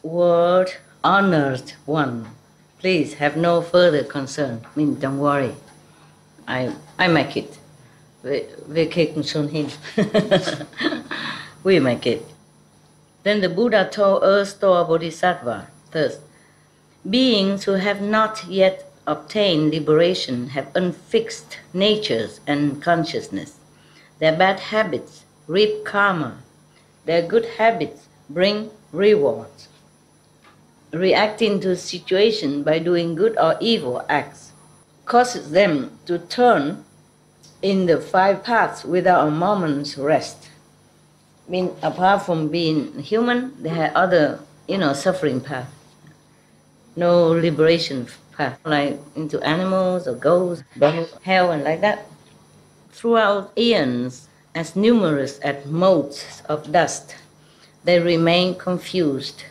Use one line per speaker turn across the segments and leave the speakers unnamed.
word honored one. Please have no further concern. I mean, don't worry. I make it. We make it. Then the Buddha told Earth-Store Bodhisattva, thus, beings who have not yet obtained liberation have unfixed natures and consciousness. Their bad habits reap karma. Their good habits bring rewards. Reacting to a situation by doing good or evil acts causes them to turn in the 5 paths without a moment's rest. I mean, apart from being human, they have other, suffering paths. No liberation path, like into animals or ghosts, hell and like that. Throughout eons, as numerous as motes of dust, they remain confused,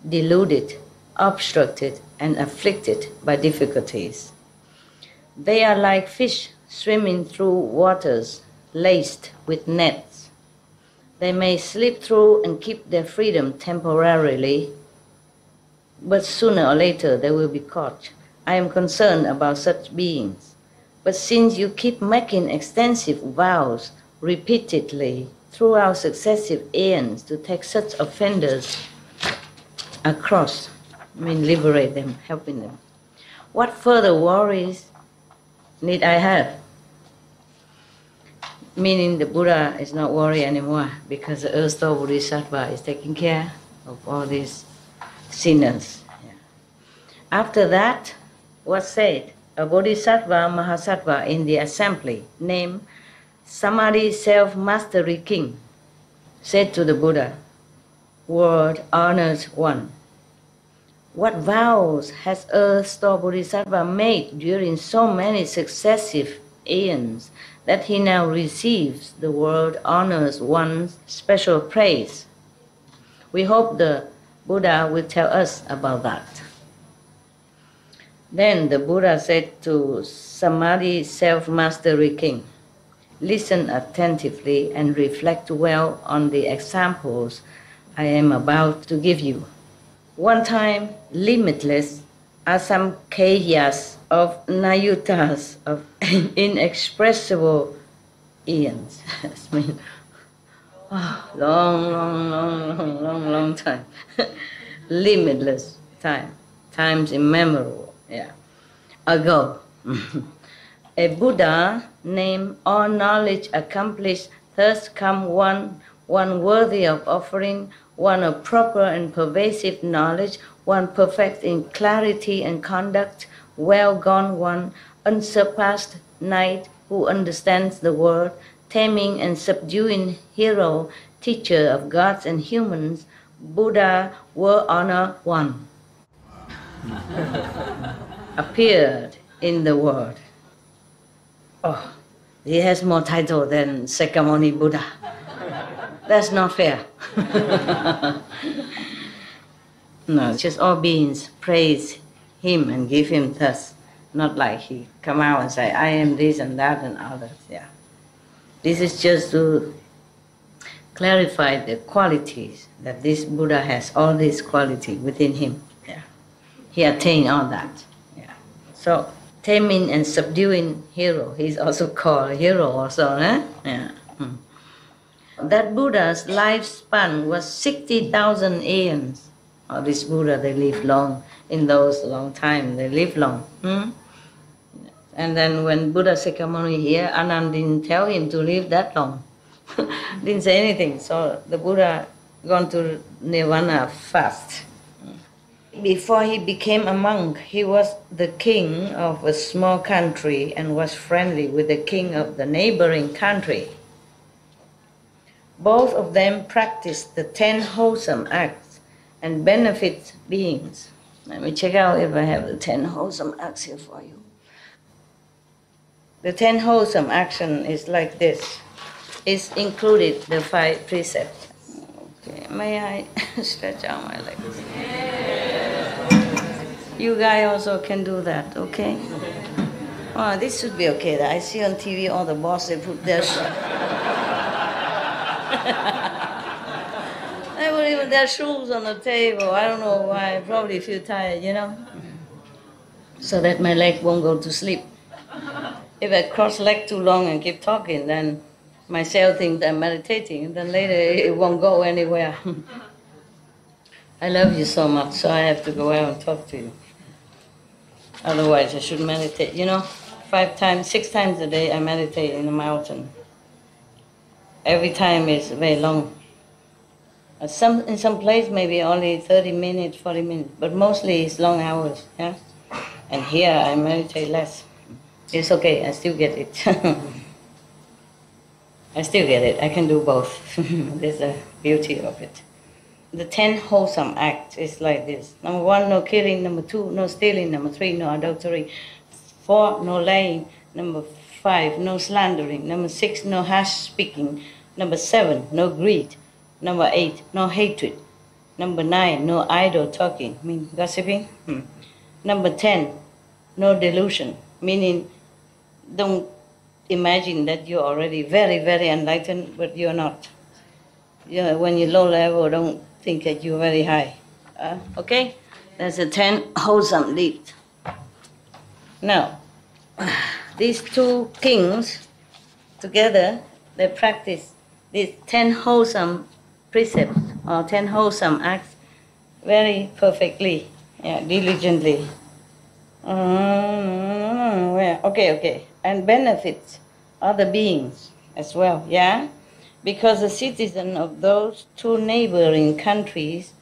deluded, obstructed, and afflicted by difficulties. They are like fish swimming through waters laced with nets. They may slip through and keep their freedom temporarily, but sooner or later they will be caught. I am concerned about such beings. But since you keep making extensive vows repeatedly throughout successive aeons to take such offenders across, liberate them, helping them, what further worries need I have? Meaning the Buddha is not worried anymore because the Earth-Store Bodhisattva is taking care of all these sinners. Yeah. After that was said, a Bodhisattva Mahasattva in the assembly named Samadhi Self-Mastery King said to the Buddha, Word honored one, what vows has Earth-Store Bodhisattva made during so many successive aeons that he now receives the word honors one's special praise? We hope the Buddha will tell us about that. Then the Buddha said to Samadhi Self-Mastery King, listen attentively and reflect well on the examples I am about to give you. One time, limitless asamkheyas of nayutas of inexpressible eons. I mean, long time. Limitless time. Times immemorable. Yeah. Ago. A Buddha named All Knowledge Accomplished thus come one worthy of offering, one of proper and pervasive knowledge, one perfect in clarity and conduct, well gone one, unsurpassed knight who understands the world, taming and subduing hero, teacher of gods and humans, Buddha will honor one. Appeared in the world. Oh, he has more title than Sakyamuni Buddha. That's not fair. No, just all beings praise him and give him thus. Not like he come out and say, I am this and that and others. Yeah. This is just to clarify the qualities that this Buddha has, all these qualities within him. Yeah. He attained all that. Yeah. So, taming and subduing hero, he's also called a hero also, eh? Yeah. That Buddha's lifespan was 60,000 aeons. Oh, this Buddha, they live long. In those long time, they live long. And then when Buddha Sakyamuni here, Anand didn't tell him to live that long. Didn't say anything. So the Buddha gone to Nirvana fast. Before he became a monk, he was the king of a small country and was friendly with the king of the neighboring country. Both of them practiced the 10 wholesome acts and benefit beings. Let me check out if I have the 10 wholesome acts here for you. The 10 wholesome action is like this. It's included the 5 precepts. Okay, may I stretch out my legs? You guys also can do that, okay? Oh, this should be okay. I see on TV all the bosses put their... even there are shoes on the table. I don't know why. I probably feel tired, you know. So that my leg won't go to sleep. If I cross leg too long and keep talking, then my cell thinks I'm meditating, and then later it won't go anywhere. I love you so much, so I have to go out and talk to you. Otherwise, I should meditate. You know, 6 times a day I meditate in the mountain. Every time is very long. In some place maybe only 30 minutes, 40 minutes, but mostly it's long hours. Yeah, and here I meditate less. It's okay. I still get it. I still get it. I can do both. That's the beauty of it. The 10 wholesome acts is like this. Number 1, no killing. Number 2, no stealing. Number 3, no adultery. 4, no lying. Number 5, no slandering. Number 6, no harsh speaking. Number 7, no greed. Number 8, no hatred. Number 9, no idle talking, meaning gossiping. Number 10, no delusion, meaning don't imagine that you're already very, very enlightened, but you're not. When you're low level, don't think that you're very high. Okay? That's the 10 wholesome deeds. Now, these 2 kings together, they practice these 10 wholesome precepts or 10 wholesome acts very perfectly, diligently. Okay. And benefits other beings as well, yeah? Because the citizen of those 2 neighboring countries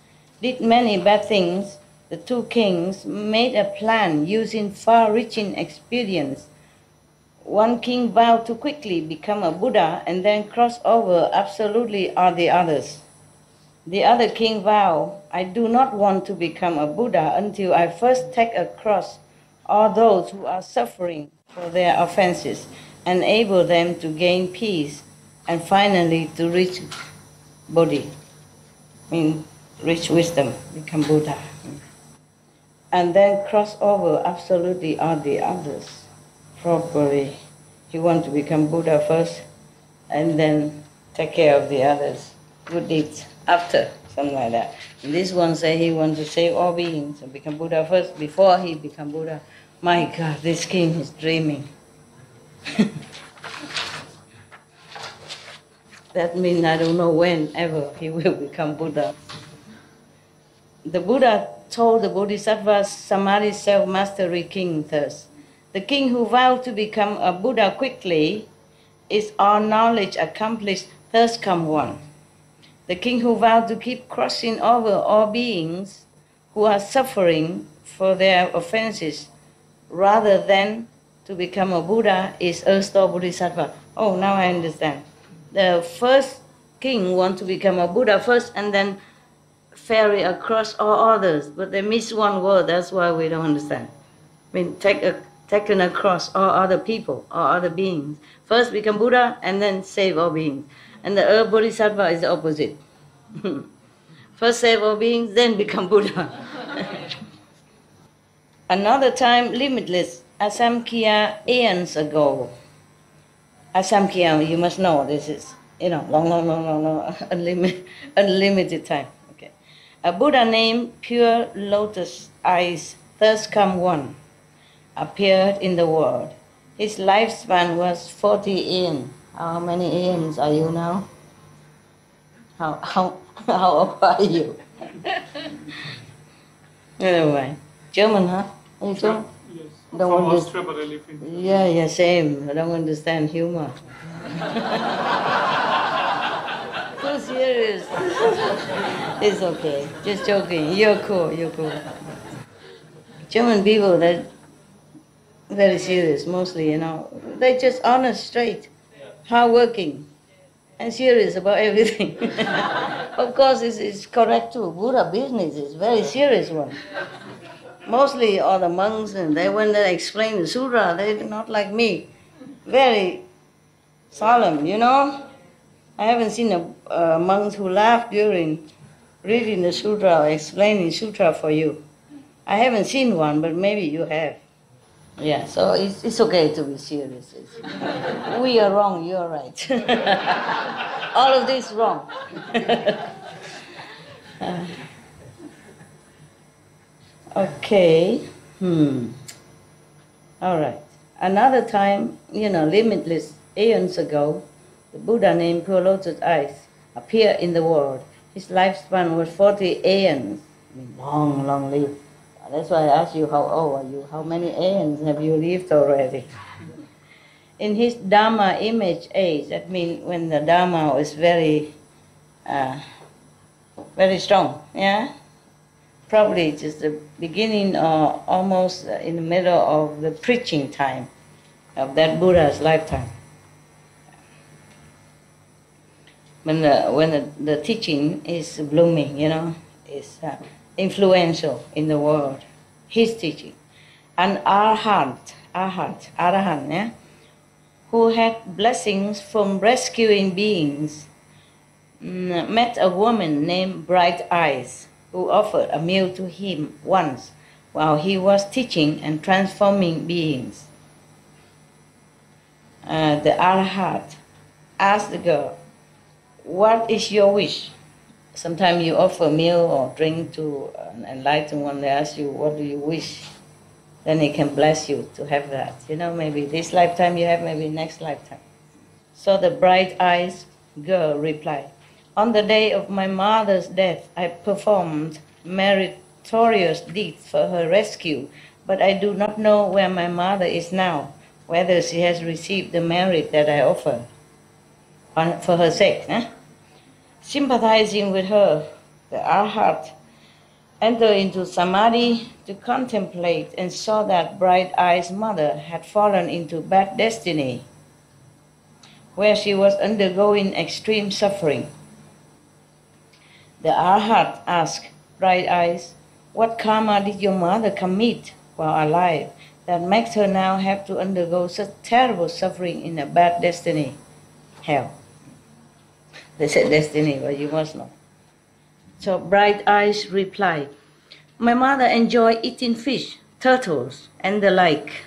did many bad things, the 2 kings made a plan using far-reaching experience. One king vowed to quickly become a Buddha and then cross over absolutely all the others. The other king vowed, I do not want to become a Buddha until I first take across all those who are suffering for their offenses, enable them to gain peace, and finally to reach Bodhi, reach wisdom, become Buddha. And then cross over absolutely all the others properly. You want to become Buddha first, and then take care of the others. Good deeds after, something like that. And this one say he wants to save all beings and become Buddha first before he become Buddha. My God, this king is dreaming. That means I don't know when ever he will become Buddha. The Buddha told the Bodhisattva Samadhi self-mastery king thus, the king who vowed to become a Buddha quickly is all knowledge accomplished, thus come one. The king who vowed to keep crossing over all beings who are suffering for their offenses rather than to become a Buddha is erstwhile Bodhisattva. Oh, now I understand. The first king wants to become a Buddha first and then ferry across all others, but they miss one word, that's why we don't understand. Taken across all other people, all other beings. First become Buddha and then save all beings. And the earth Bodhisattva is the opposite. First save all beings, then become Buddha. Another time, limitless, Asamkhya aeons ago. Asamkhya, you must know, this is, long, unlimited time. Okay. A Buddha named Pure Lotus Eyes, thus come one, appeared in the world. His lifespan was 40 aeons. How many aeons are you now? How old are you? Anyway, German, huh? Are you German?
Yes.
Don't
From
understand.
Austria, but I live in...
Yeah, same. I don't understand humor. Too serious. It's okay. Just joking. You're cool. German people, they're very serious, mostly, They're just honest, straight, hardworking, and serious about everything. Of course, it's correct too. Buddha business is very serious one. Mostly all the monks, and when they explain the sutra, they're not like me. Very solemn, I haven't seen a monk who laughed during reading the sutra or explaining sutra for you. I haven't seen one, but maybe you have. Yeah, so it's okay to be serious. We are wrong, you're right. All of this wrong. Okay. All right. Another time, limitless aeons ago, the Buddha named Pure Lotus Eyes appeared in the world. His lifespan was 40 aeons. Long, long live. That's why I asked you, how old are you? How many aeons have you lived already? In his Dharma image age, that means when the Dharma was very strong, yeah? Probably just the beginning or almost in the middle of the preaching time of that Buddha's lifetime. When the teaching is blooming, is influential in the world, his teaching. An arhat, yeah, who had blessings from rescuing beings, met a woman named Bright Eyes, who offered a meal to him once while he was teaching and transforming beings. The arhat asked the girl, "What is your wish?" Sometimes you offer meal or drink to an enlightened one, they ask you, "What do you wish?" Then he can bless you to have that. Maybe this lifetime you have, maybe next lifetime. So the Bright Eyes girl replied, "On the day of my mother's death, I performed meritorious deeds for her rescue, but I do not know where my mother is now, whether she has received the merit that I offered for her sake." Sympathizing with her, the arhat entered into samadhi to contemplate and saw that Bright Eyes' mother had fallen into bad destiny, where she was undergoing extreme suffering. The arhat asked Bright Eyes, "What karma did your mother commit while alive that makes her now have to undergo such terrible suffering in a bad destiny, hell?" They said destiny, but you must know. So Bright Eyes replied, "My mother enjoyed eating fish, turtles, and the like.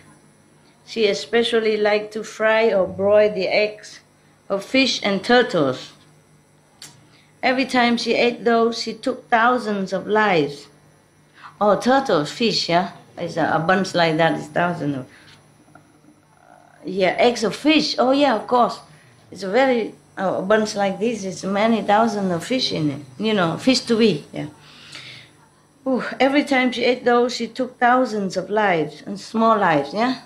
She especially liked to fry or broil the eggs of fish and turtles. Every time she ate those, she took thousands of lives." Oh, turtles, fish, yeah? It's a bunch like that, it's thousands of... eggs of fish, oh yeah, of course. It's a bunch like this, it's many thousands of fish in it. Fish to be, yeah. Ooh, every time she ate those, she took thousands of lives, and small lives, yeah?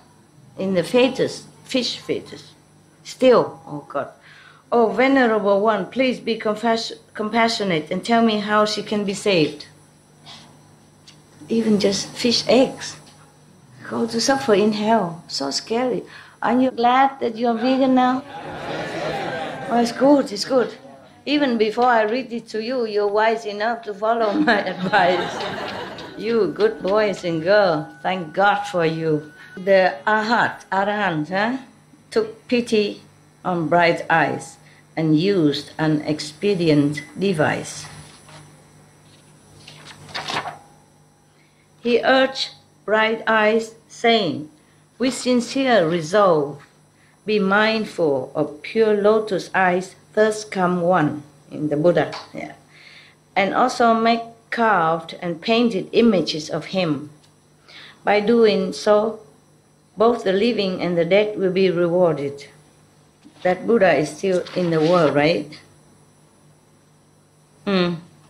In the fetus, fish fetus. Still, oh God. "Oh, Venerable One, please be compassionate and tell me how she can be saved." Even just fish eggs. Go to suffer in hell. So scary. Aren't you glad that you're vegan now? Oh, it's good, it's good. Even before I read it to you, you're wise enough to follow my advice. You good boys and girls, thank God for you. The arahant, took pity on Bright Eyes and used an expedient device. He urged Bright Eyes, saying, "With sincere resolve, be mindful of Pure Lotus Eyes, thus come one," in the Buddha, yeah. "And also make carved and painted images of him. By doing so, both the living and the dead will be rewarded." That Buddha is still in the world, right?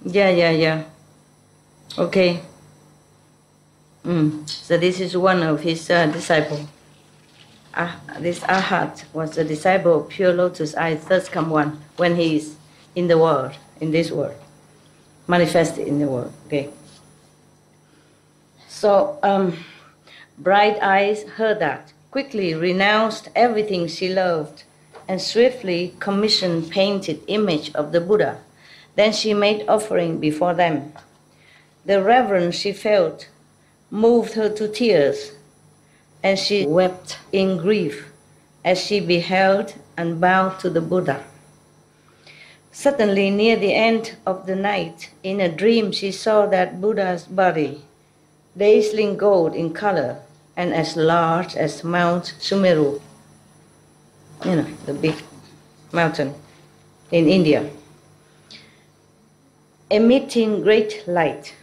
Yeah. Okay. So this is one of his disciples. This arhat was a disciple of Pure Lotus Eyes, thus come one, when he is in the world, in this world, manifested in the world. Okay. So Bright Eyes heard that, quickly renounced everything she loved, and swiftly commissioned painted image of the Buddha. Then she made offering before them. The reverence she felt moved her to tears, and she wept in grief as she beheld and bowed to the Buddha. Suddenly, near the end of the night, in a dream she saw that Buddha's body, dazzling gold in color and as large as Mount Sumeru, the big mountain in India, emitting great light.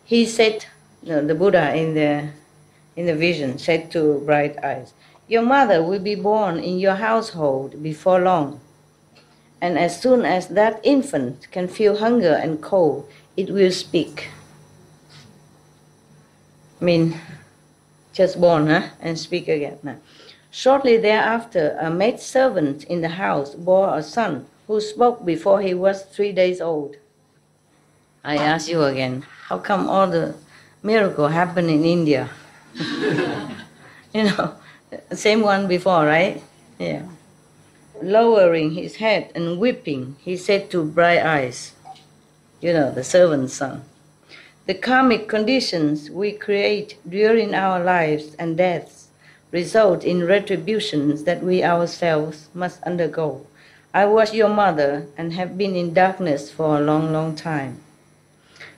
He said the Buddha in the vision said to Bright Eyes, your mother will be born in your household before long. And as soon as that infant can feel hunger and cold, it will speak. I mean, just born, and speak again. Now, shortly thereafter, a maidservant in the house bore a son who spoke before he was 3 days old. I ask you again, how come all the miracle happen in India? Same one before, right? Yeah. Lowering his head and weeping, he said to Bright Eyes, the servant's son, the karmic conditions we create during our lives and deaths result in retributions that we ourselves must undergo. I was your mother and have been in darkness for a long, long time.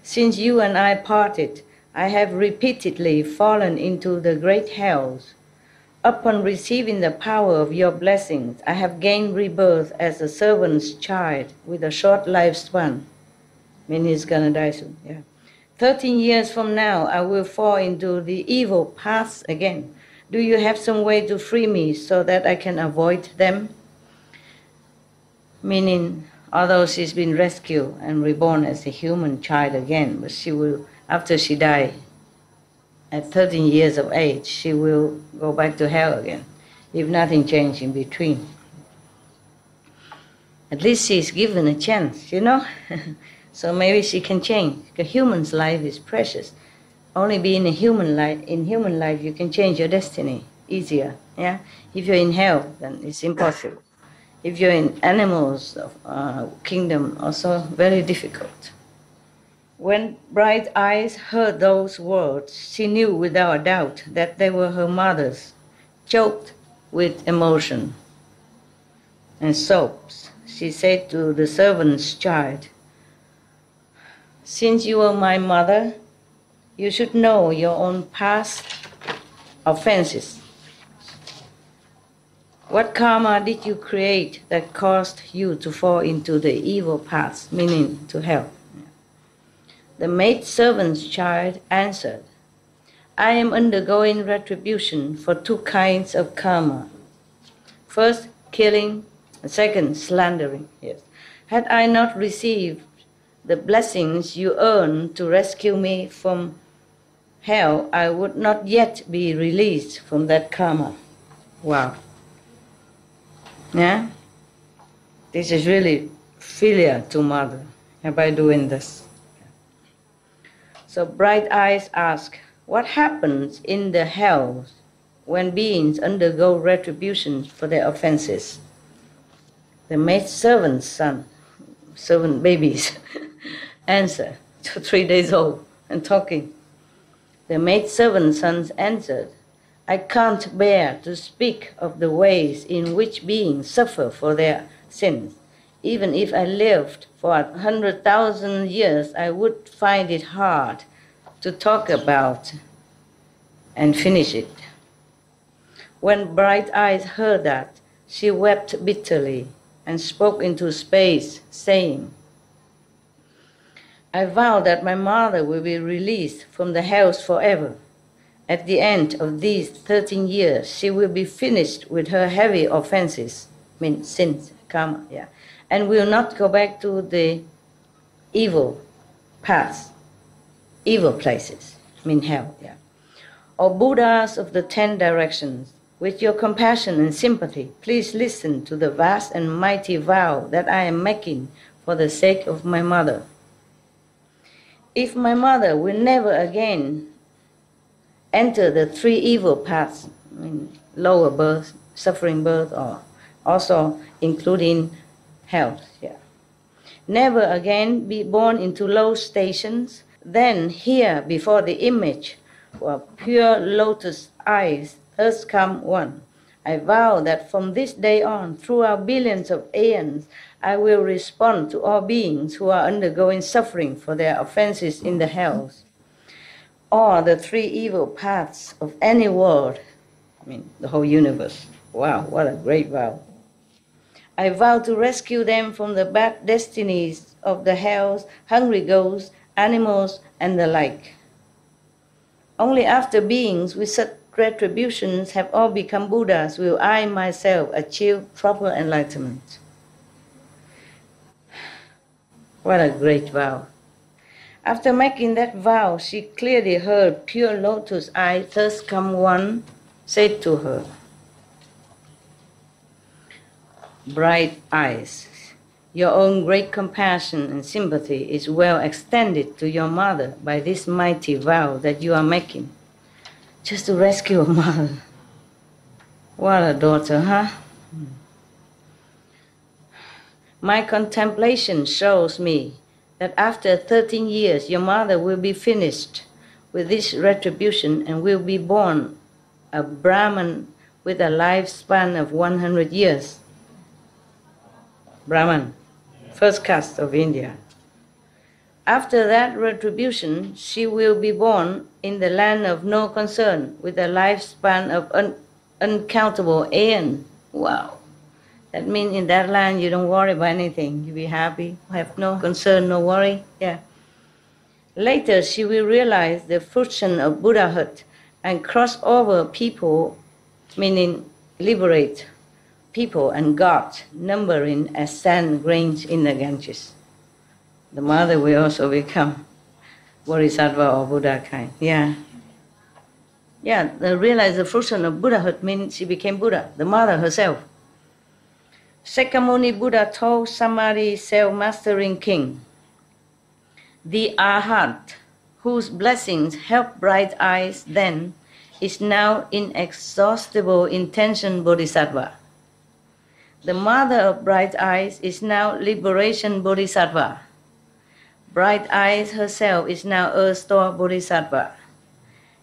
Since you and I parted, I have repeatedly fallen into the great hells. Upon receiving the power of your blessings, I have gained rebirth as a servant's child with a short lifespan. I mean, he's gonna die soon, yeah. 13 years from now, I will fall into the evil paths again. Do you have some way to free me so that I can avoid them? Meaning, although she's been rescued and reborn as a human child again, but she will, after she dies, at 13 years of age, she will go back to hell again, if nothing changed in between. At least she's given a chance, So maybe she can change. Because human's life is precious. Only being in human life, you can change your destiny easier. Yeah. If you're in hell, then it's impossible. If you're in animals kingdom, also very difficult. When Bright Eyes heard those words, she knew without a doubt that they were her mother's, choked with emotion and sobs. She said to the servant's child, since you are my mother, you should know your own past offenses. What karma did you create that caused you to fall into the evil paths, meaning to hell? The maidservant's child answered, I am undergoing retribution for 2 kinds of karma. First, killing, and second, slandering. Yes. Had I not received the blessings you earned to rescue me from hell, I would not yet be released from that karma. Wow. Yeah? This is really filial to mother by doing this. So Bright Eyes ask, what happens in the hells when beings undergo retribution for their offenses? The maidservant's son, servant babies, answer, 3 days old and talking. The maidservant's sons answered, I can't bear to speak of the ways in which beings suffer for their sins. Even if I lived for 100,000 years, I would find it hard to talk about and finish it. When Bright Eyes heard that, she wept bitterly and spoke into space, saying, I vow that my mother will be released from the hells forever. At the end of these 13 years, she will be finished with her heavy offenses, sins, karma, and will not go back to the evil paths, evil places, hell, O Buddhas of the 10 directions, with your compassion and sympathy, please listen to the vast and mighty vow that I am making for the sake of my mother. If my mother will never again enter the 3 evil paths, lower birth, suffering birth, or also including hell, never again be born into low stations, then here before the image of pure lotus eyes, thus come one. I vow that from this day on, throughout billions of aeons, I will respond to all beings who are undergoing suffering for their offenses in the hells, or the 3 evil paths of any world, the whole universe. Wow, what a great vow. I vow to rescue them from the bad destinies of the hells, hungry ghosts, animals, and the like. Only after beings with such retributions have all become Buddhas will I myself achieve proper enlightenment. What a great vow. After making that vow, she clearly heard pure lotus eyes. Thus come one, said to her, bright eyes, your own great compassion and sympathy is well extended to your mother by this mighty vow that you are making, just to rescue a mother. What a daughter, huh? My contemplation shows me that after 13 years your mother will be finished with this retribution and will be born a Brahman with a lifespan of 100 years. Brahman, first caste of India. After that retribution, she will be born in the land of no concern with a lifespan of uncountable aeon. Wow. That means in that land you don't worry about anything. You be happy, have no concern, no worry. Yeah. Later she will realize the fruition of Buddhahood and cross over people, meaning liberate people and God, numbering as sand grains in the Ganges. The mother will also become Bodhisattva or Buddha kind. Yeah. Yeah, realize the fruition of Buddhahood means she became Buddha, the mother herself. Sakyamuni Buddha told Samadhi self-mastering king, the Arhat, whose blessings help bright eyes then, is now inexhaustible intention Bodhisattva. The mother of bright eyes is now liberation Bodhisattva. Bright eyes herself is now Earth-store Bodhisattva.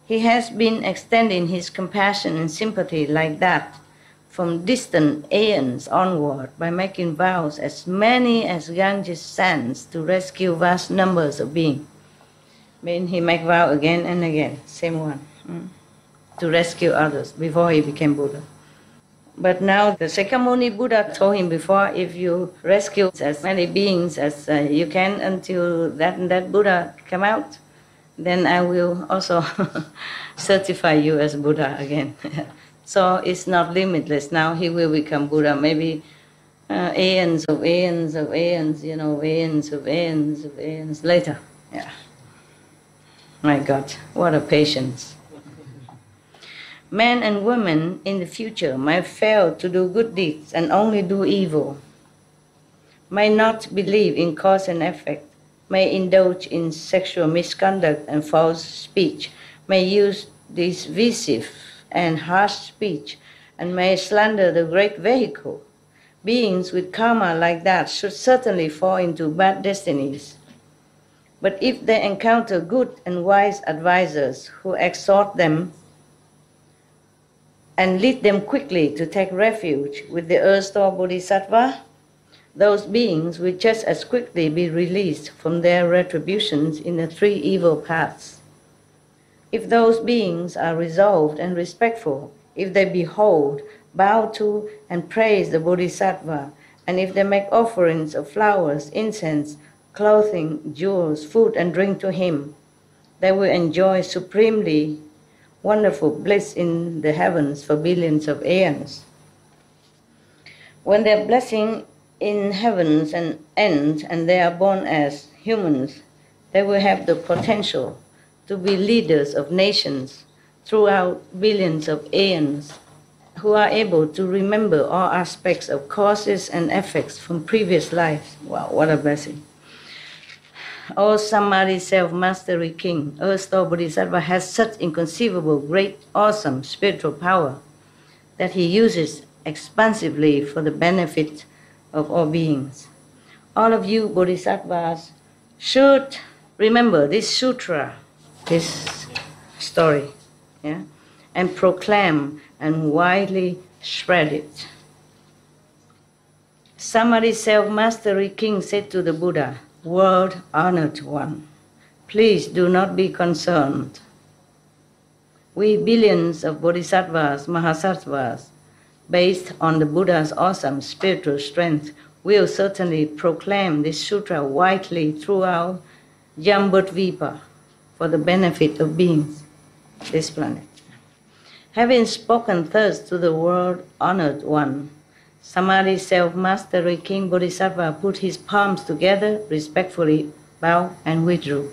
He has been extending his compassion and sympathy like that from distant aeons onward by making vows as many as Ganges sands to rescue vast numbers of beings. Mean he make vow again and again, same one, to rescue others before he became Buddha. But now the Sakyamuni Buddha told him before, if you rescue as many beings as you can until that Buddha come out, then I will also certify you as Buddha again. So it's not limitless. Now he will become Buddha. Maybe aeons of aeons of aeons, aeons of aeons of aeons later. Yeah. My God, what a patience. Men and women in the future might fail to do good deeds and only do evil, may not believe in cause and effect, may indulge in sexual misconduct and false speech, may use divisive and harsh speech, and may slander the great vehicle. Beings with karma like that should certainly fall into bad destinies. But if they encounter good and wise advisors who exhort them and lead them quickly to take refuge with the Earth-store Bodhisattva, those beings will just as quickly be released from their retributions in the three evil paths. If those beings are resolved and respectful, if they behold, bow to, and praise the Bodhisattva, and if they make offerings of flowers, incense, clothing, jewels, food, and drink to him, they will enjoy supremely wonderful bliss in the heavens for billions of aeons. When their blessing in heavens ends and they are born as humans, they will have the potential to be leaders of nations throughout billions of aeons, who are able to remember all aspects of causes and effects from previous lives. Wow, what a blessing. O Samadhi self-mastery king, Earth-store Bodhisattva has such inconceivable, great, awesome spiritual power that he uses expansively for the benefit of all beings. All of you Bodhisattvas should remember this sutra, this story, yeah, and proclaim and widely spread it. Samadhi self-mastery king said to the Buddha, world-honored one, please do not be concerned. We billions of bodhisattvas, mahasattvas, based on the Buddha's awesome spiritual strength, will certainly proclaim this sutra widely throughout Jambudvipa for the benefit of beings. this planet. Having spoken thus to the world-honored one, Samadhi self-mastery King Bodhisattva put his palms together, respectfully bowed and withdrew.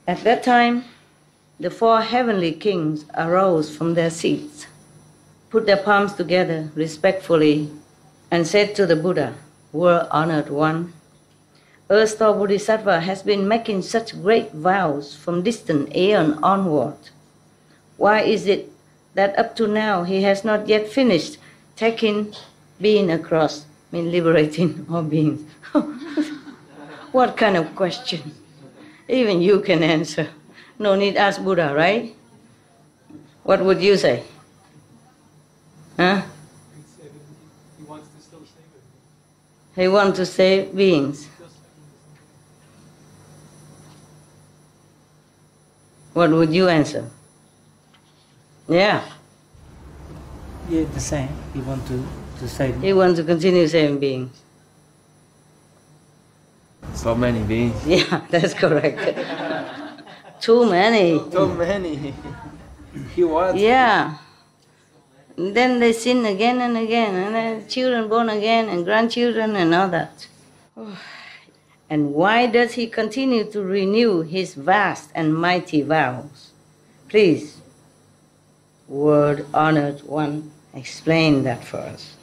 At that time, the four heavenly kings arose from their seats, put their palms together respectfully, and said to the Buddha, "World-honored one, erstwhile Bodhisattva has been making such great vows from distant aeon onward. Why is it that up to now he has not yet finished taking being across, liberating all beings?" What kind of question? Even you can answer. No need ask Buddha, right? What would you say? Huh?
He wants to still save it.
He wants to save beings. What would you answer? Yeah.
Yeah, the same. He wants to save.
He wants to continue saving beings.
So many beings.
Yeah, that's correct. Too many.
So many. He wants.
Yeah. And then they sin again and again, and then children born again, and grandchildren, and all that. And why does he continue to renew his vast and mighty vows? Please, word-honored one, explain that for us.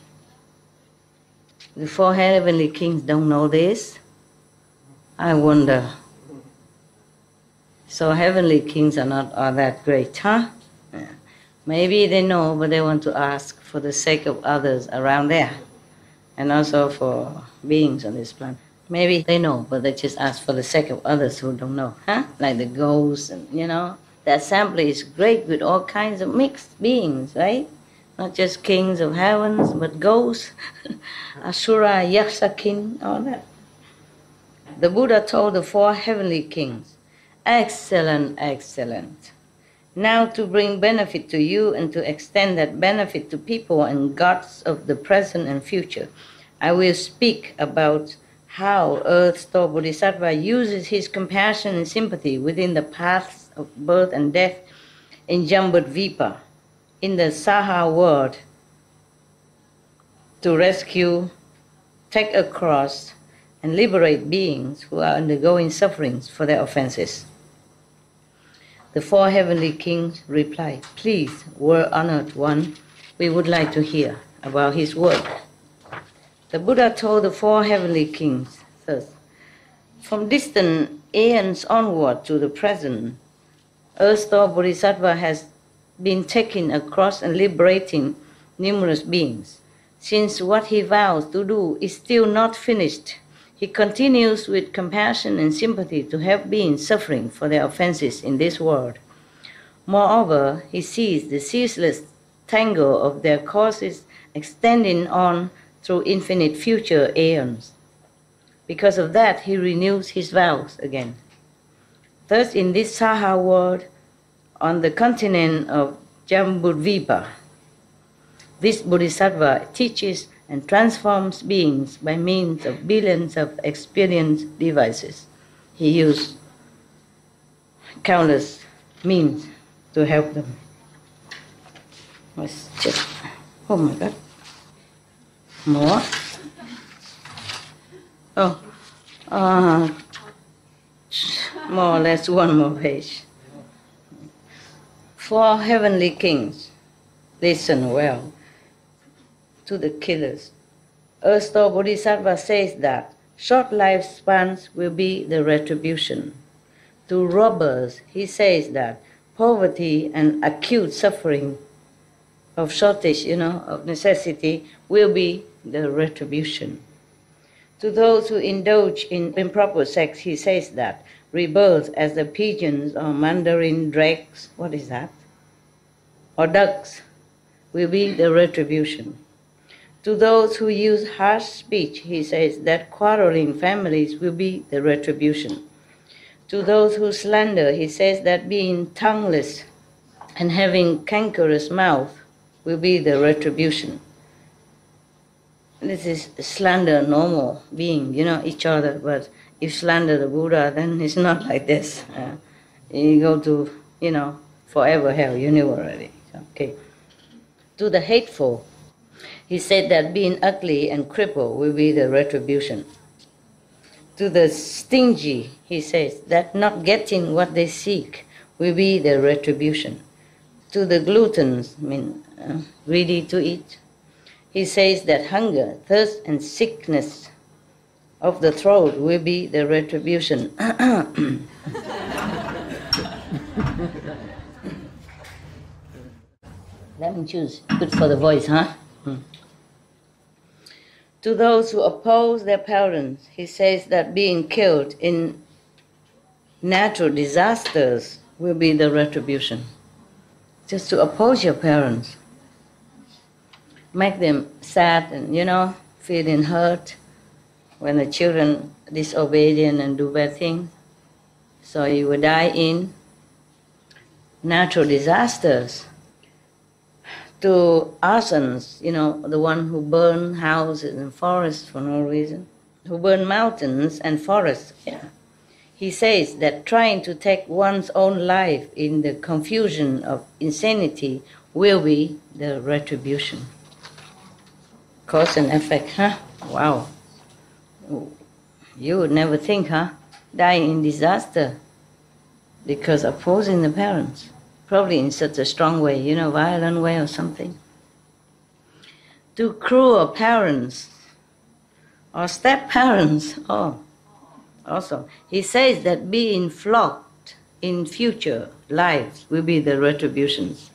The four heavenly kings don't know this? I wonder. So heavenly kings are not all that great, huh? Yeah. Maybe they know, but they want to ask for the sake of others around there, and also for beings on this planet. Maybe they know, but they just ask for the sake of others who don't know, huh? Like the ghosts, and the assembly is great with all kinds of mixed beings, right? Not just kings of heavens, but ghosts, asura, yaksa king, all that. The Buddha told the four heavenly kings, "Excellent, excellent. Now to bring benefit to you and to extend that benefit to people and gods of the present and future, I will speak about how Earth-Store Bodhisattva uses his compassion and sympathy within the paths of birth and death in Jambudvipa, in the Saha world, to rescue, take across, and liberate beings who are undergoing sufferings for their offenses." The four heavenly kings replied, "Please, world-honored one, we would like to hear about his work." The Buddha told the four heavenly kings thus, "From distant aeons onward to the present, Earth-Store Bodhisattva has been taking across and liberating numerous beings. Since what he vows to do is still not finished, he continues with compassion and sympathy to help beings suffering for their offenses in this world. Moreover, he sees the ceaseless tangle of their causes extending on through infinite future aeons. Because of that, he renews his vows again. Thus, in this Saha world, on the continent of Jambudvipa, this Bodhisattva teaches and transforms beings by means of billions of experience devices. He used countless means to help them." Let's check. Oh my God. More? Oh, more or less one more page. Four heavenly kings, listen well to the killers. Earth-Store Bodhisattva says that short lifespans will be the retribution. To robbers, he says that poverty and acute suffering of shortage, of necessity, will be the retribution. To those who indulge in improper sex, he says that rebirth as the pigeons or mandarin drakes, what is that? Or ducks, will be the retribution. To those who use harsh speech, he says that quarreling families will be the retribution. To those who slander, he says that being tongueless and having cankerous mouth will be the retribution. This is slander normal being, each other, but if slander the Buddha, then it's not like this. you go to, forever hell. You knew already. Okay. To the hateful, he said that being ugly and crippled will be the retribution. To the stingy, he says that not getting what they seek will be the retribution. To the gluttons, greedy to eat, he says that hunger, thirst, and sickness of the throat will be the retribution. Let me choose. Good for the voice, huh? To those who oppose their parents, he says that being killed in natural disasters will be the retribution. Just to oppose your parents, make them sad and, feeling hurt when the children disobedient and do bad things. So you will die in natural disasters. To arsons, the one who burn houses and forests for no reason, who burn mountains and forests. Yeah. He says that trying to take one's own life in the confusion of insanity will be the retribution. Cause and effect, huh? Wow. You would never think, huh? Dying in disaster because opposing the parents. Probably in such a strong way, violent way or something. To cruel parents or step-parents, also. He says that being flogged in future lives will be the retributions.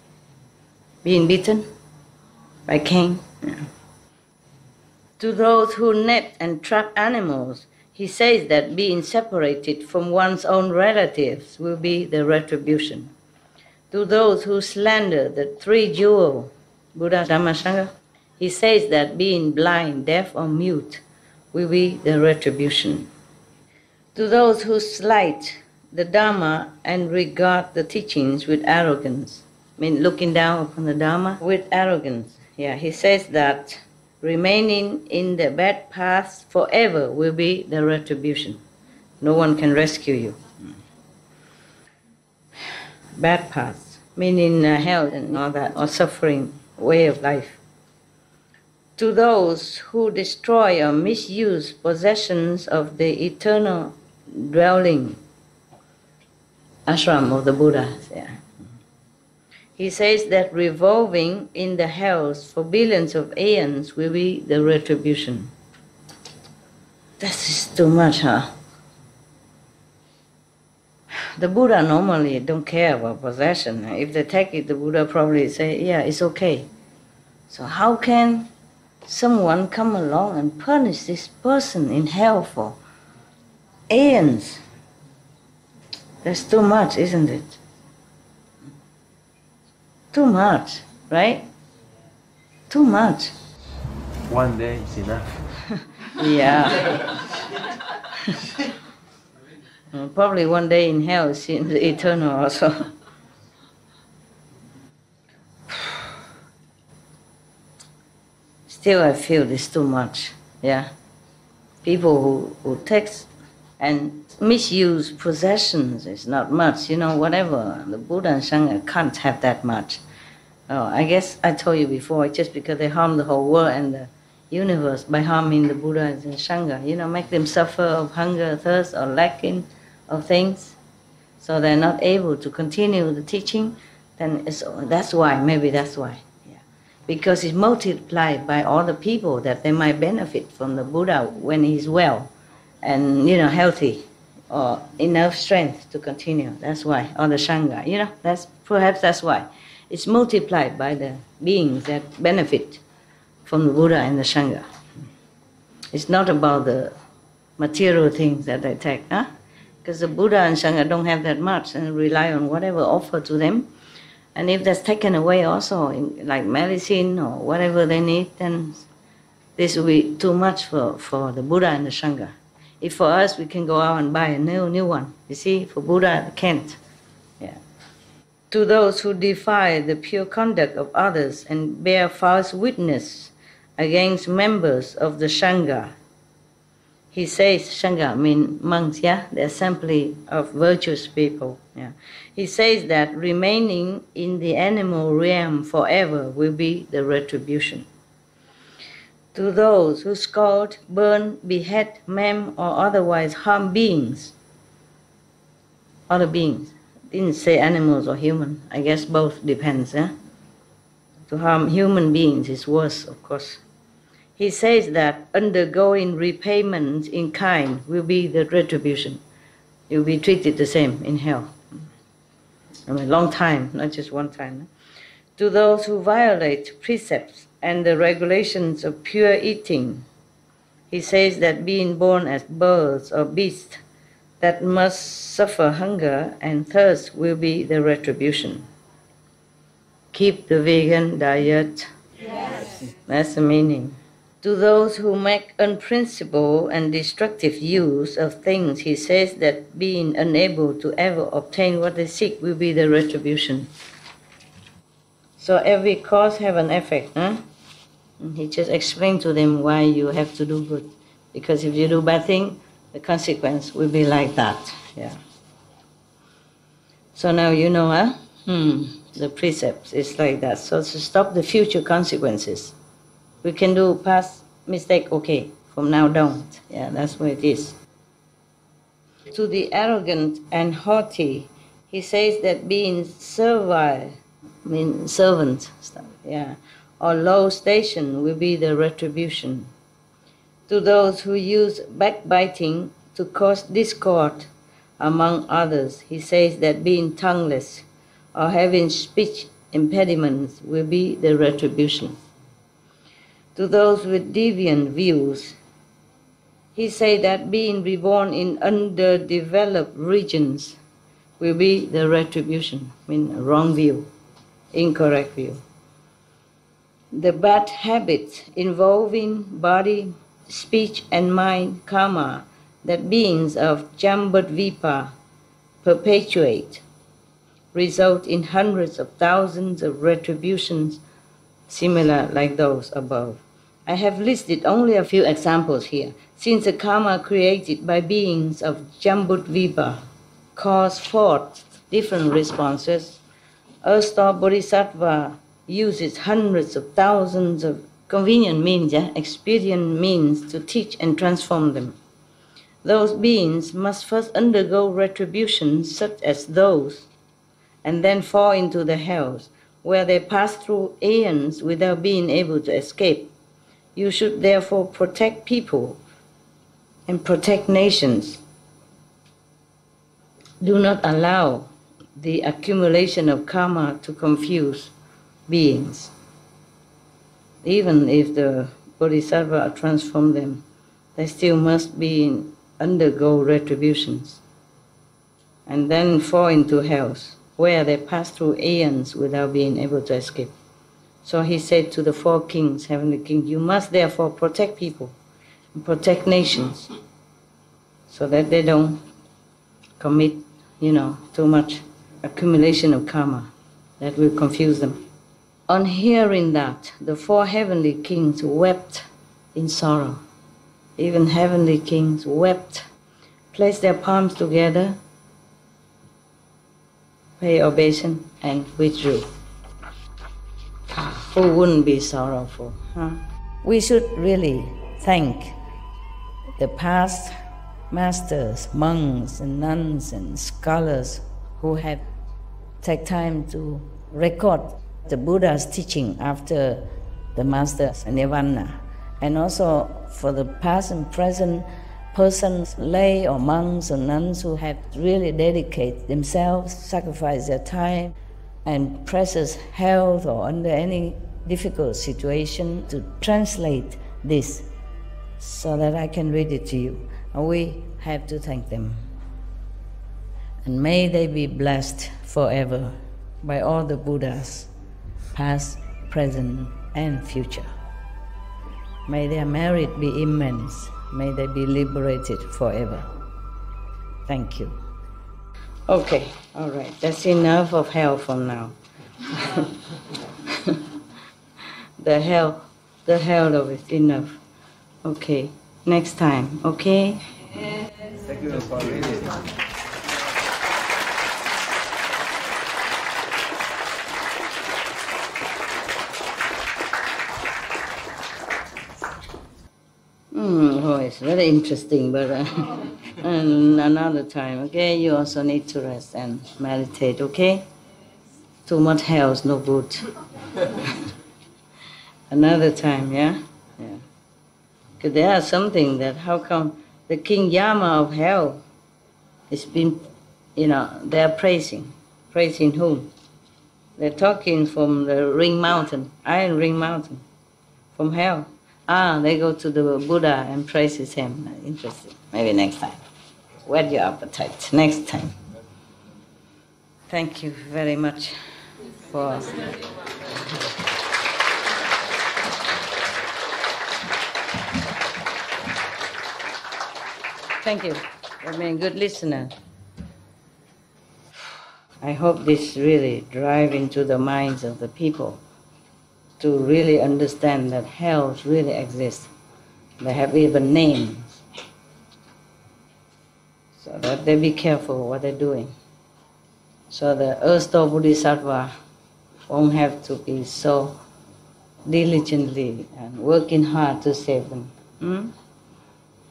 Being beaten by cane. Yeah. To those who net and trap animals, he says that being separated from one's own relatives will be the retribution. To those who slander the three jewel, Buddha, Dhamma, Sangha, he says that being blind, deaf, or mute will be the retribution. To those who slight the Dhamma and regard the teachings with arrogance, looking down upon the Dhamma with arrogance, he says that remaining in the bad paths forever will be the retribution. No one can rescue you. Bad paths, meaning hell and all that, or suffering way of life. To those who destroy or misuse possessions of the eternal dwelling, ashram of the Buddhas. Yeah. He says that revolving in the hells for billions of aeons will be the retribution. This is too much, huh? The Buddha normally don't care about possession. If they take it, the Buddha probably say, yeah, it's okay. So how can someone come along and punish this person in hell for aeons? That's too much, isn't it? Too much, right? Too much.
One day is enough.
Yeah. Probably one day in hell is eternal also. Still I feel this too much, yeah. People who take and misuse possessions is not much, whatever. The Buddha and Sangha can't have that much. I guess I told you before, just because they harm the whole world and the universe by harming the Buddha and Sangha, make them suffer of hunger, thirst, or lacking of things, so they're not able to continue the teaching, then that's why, yeah. Because it's multiplied by all the people that they might benefit from the Buddha when he's well and, healthy or enough strength to continue. That's why, or the Sangha, that's why. It's multiplied by the beings that benefit from the Buddha and the Sangha. It's not about the material things that they take, huh? Because the Buddha and Sangha don't have that much and rely on whatever offered to them. And if that's taken away also, like medicine or whatever they need, then this will be too much for the Buddha and the Sangha. If for us, we can go out and buy a new one. You see, for Buddha, they can't. Yeah. To those who defy the pure conduct of others and bear false witness against members of the Sangha, he says, Sangha means monks, yeah, the assembly of virtuous people. Yeah. He says that remaining in the animal realm forever will be the retribution. To those who scald, burn, behead, maim, or otherwise harm beings, other beings, didn't say animals or human, I guess both depends. Eh? To harm human beings is worse, of course. He says that undergoing repayment in kind will be the retribution. You'll be treated the same in hell. I mean, long time, not just one time. Eh? To those who violate precepts and the regulations of pure eating, he says that being born as birds or beasts that must suffer hunger and thirst will be the retribution. Keep the vegan diet. Yes. That's the meaning. To those who make unprincipled and destructive use of things, he says that being unable to ever obtain what they seek will be the retribution. So every cause have an effect. Huh? He just explained to them why you have to do good. Because if you do bad thing, the consequence will be like that. Yeah. So now you know, huh? The precepts is like that. So to stop the future consequences, we can do past mistake, okay, from now don't. Yeah, that's what it is. To the arrogant and haughty, he says that being servile, mean servant, yeah, or low station will be the retribution. To those who use backbiting to cause discord among others, he says that being tongueless or having speech impediments will be the retribution. To those with deviant views, he says that being reborn in underdeveloped regions will be the retribution, I mean wrong view, incorrect view. The bad habits involving body, speech and mind, karma, that beings of Jambudvipa perpetuate, result in hundreds of thousands of retributions similar like those above. I have listed only a few examples here, since the karma created by beings of Jambudvipa cause forth different responses. A star bodhisattva uses hundreds of thousands of convenient means, expedient means to teach and transform them. Those beings must first undergo retributions such as those, and then fall into the hells, where they pass through aeons without being able to escape. You should therefore protect people and protect nations. Do not allow the accumulation of karma to confuse beings. Even if the bodhisattva transform them, they still must undergo retributions and then fall into hells, where they pass through aeons without being able to escape. So he said to the four kings, heavenly kings, you must therefore protect people and protect nations so that they don't commit, too much accumulation of karma that will confuse them. On hearing that, the four heavenly kings wept in sorrow. Even heavenly kings wept, placed their palms together, paid obeisance, and withdrew. Who wouldn't be sorrowful? Huh? We should really thank the past masters, monks and nuns and scholars who have taken time to record the Buddha's teaching after the master's nirvana, and also for the past and present persons, lay or monks or nuns who have really dedicated themselves, sacrificed their time and precious health or under any difficult situation to translate this so that I can read it to you. And we have to thank them. And may they be blessed forever by all the Buddhas, past, present, and future. May their merit be immense. May they be liberated forever. Thank you. Okay, all right. That's enough of hell for now. The hell of it, enough. Okay, next time, okay?
Thank you for reading.
Oh, it's very interesting, but and another time, okay? You also need to rest and meditate, okay? Too much hell is no good. Another time, yeah? Yeah. Because there are something that, how come the King Yama of hell has been, they are praising. Praising whom? They're talking from the Ring Mountain, Iron Ring Mountain, from hell. They go to the Buddha and praises him. Interesting. Maybe next time. Whet your appetite. Next time. Thank you very much for... Thank you for being a good listener. I hope this really drive into the minds of the people to really understand that hells really exist. They have even names, so that they be careful what they're doing. So the erstwhile Bodhisattva won't have to be so diligently and working hard to save them.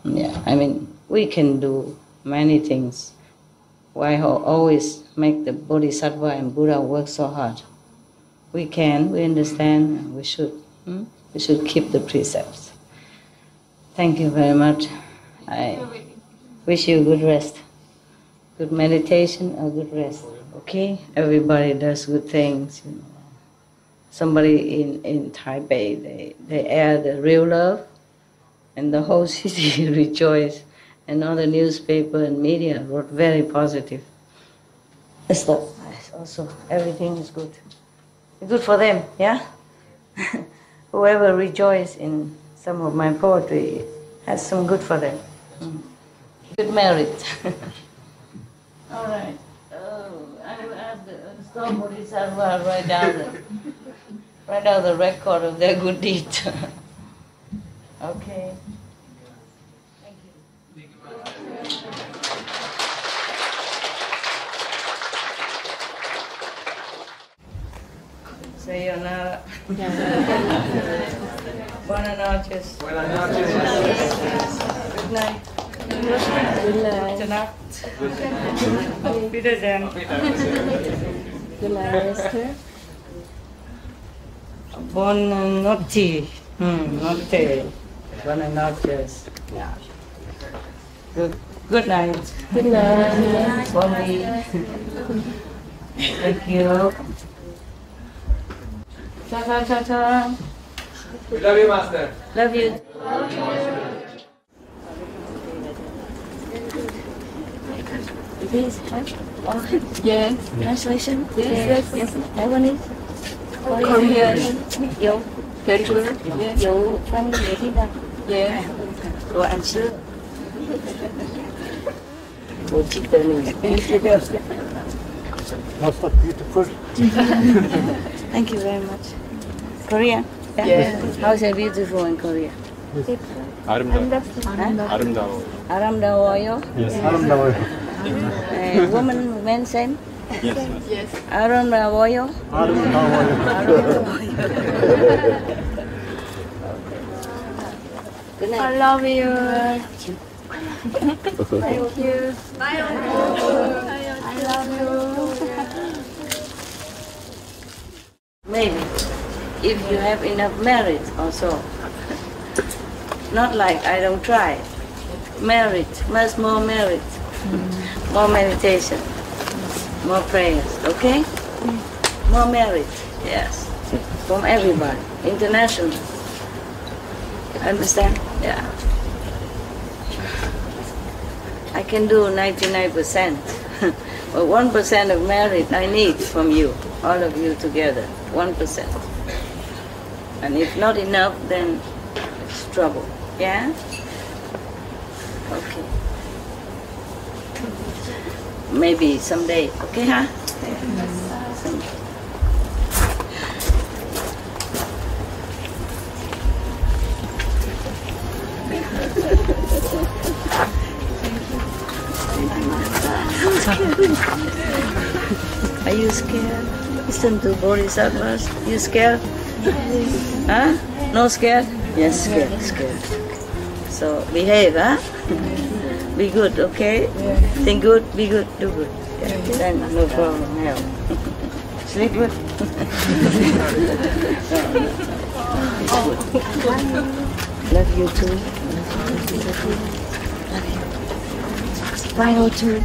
Yeah, I mean, we can do many things. Why always make the Bodhisattva and Buddha work so hard? We can, we understand, and we should. We should keep the precepts. Thank you very much. I wish you good rest. Good meditation or good rest. Okay? Everybody does good things. Somebody in Taipei, they air the real love, and the whole city rejoiced. And all the newspaper and media wrote very positive. It's also, everything is good. Good for them, yeah? Whoever rejoices in some of my poetry has some good for them. Good merit. All right. I will ask the Storm Bodhisattva write down the record of their good deed. Okay. Thank you. Sayonara. Buenas noches.
Buenas noches.
Good night.
Good night.
Good night. Wiedersehen.
Good night, Esther.
Buonanotte. Notte. Buenas noches. Yeah. Good night.
Good night.
For me. Thank you. Ta ta ta ta.
We love you, Master.
Love you.
Please, yes. Translation? Yes. Taiwanese? Korean? Yo. Very good. Yo. From the Vietnam? Yeah.
Đồ ăn sữa. Đồ chị
Most beautiful.
Thank you very much. Korea?
Yeah.
How's it beautiful in Korea?
아름다워.
아름다워요?
아름다워요.
Woman, men, same?
Yes.
아름다워요? Good night.
I love you. Thank you. I love you.
Maybe, if you have enough merit also. Not like I don't try. Merit, much more merit. More meditation. More prayers, okay? More merit, yes. From everybody, international. Understand? Yeah. I can do 99%. But 1% of merit I need from you, all of you together. 1%. And if not enough, then it's trouble. Yeah? Okay. Maybe someday. Okay, huh? Someday. Are you scared? Listen to Bodhisattvas. You scared? Huh? No scared? Yes, scared. So behave, huh? Be good, okay? Think good, be good, do good. Yeah. Then no problem, help. Sleep good. Love you too. Love you. Final two.